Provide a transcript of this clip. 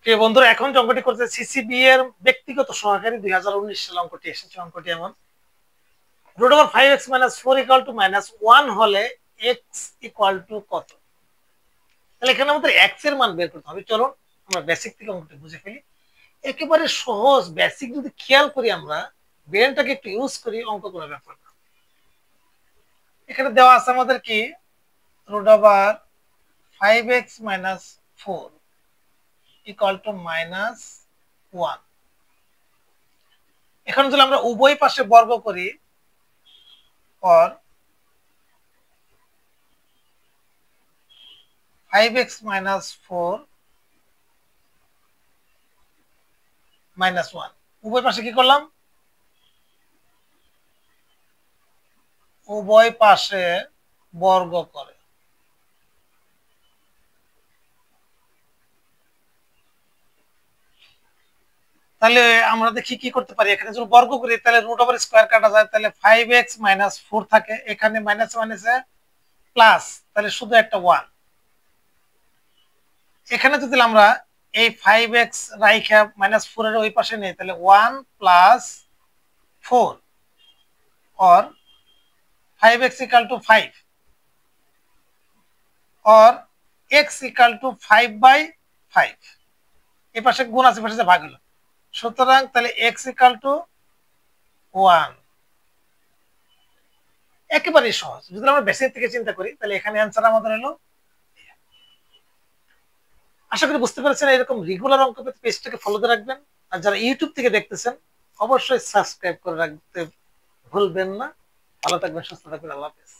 প্রিয় বন্ধুরা, এখন যে অঙ্কটি করতে সিসিবি এর ব্যক্তিগত সহকারী 2019 সালে অঙ্কটি এসেছে। অঙ্কটি এমন, √5x - 4 = -1 হলে x = কত? তাহলে এখানে আমাদের x এর মান বের করতে হবে। চলো আমরা বেসিক থেকে অঙ্কটি বুঝে ফেলি। একেবারে সহজ, বেসিক যদি খেয়াল করি, আমরা ব্রেনটাকে একটু ইউজ করি, অঙ্ক করার ব্যাপার না। এখানে দেওয়া আছে আমাদের কি, √5x - 4 = -1। এখন যদি আমরা উভয় পাশে বর্গ করি, or 5x - 4 - 1, উভয় পাশে কি করলাম, উভয় পাশে বর্গ করে। তাহলে আমরা দেখি কি করতে পারি। এখানে যদি বর্গ করি তাহলে √স্কয়ার কাটা যায়, তাহলে 5x - 4 থাকে, এখানে মাইনাস মাইনাসে প্লাস, তাহলে শুধু একটা 1। এখানে যদি আমরা এই 5x রাইখা -4 এর ওই পাশে নেই, তাহলে 1 + 4 or 5x = 5 or x = 5/5। এই পাশে গুণ আছে, পাশে ভাগ হলো, সুতরাং তাহলে x = 1। একেবারেই সহজ। যদি আমরা বেসিক থেকে চিন্তা করি, তাহলে এখানে অ্যান্সার আমাদের হলো। আশা করি বুঝতে পেরেছেন। এরকম রেগুলার অঙ্ক পেতে পেজটাকে ফলো করে রাখবেন। আর যারা ইউটিউব থেকে দেখতেছেন, অবশ্যই সাবস্ক্রাইব করে রাখতে ভুলবেন না। ভালো থাকবেন, সুস্থ থাকবেন। আল্লাহ হাফেজ।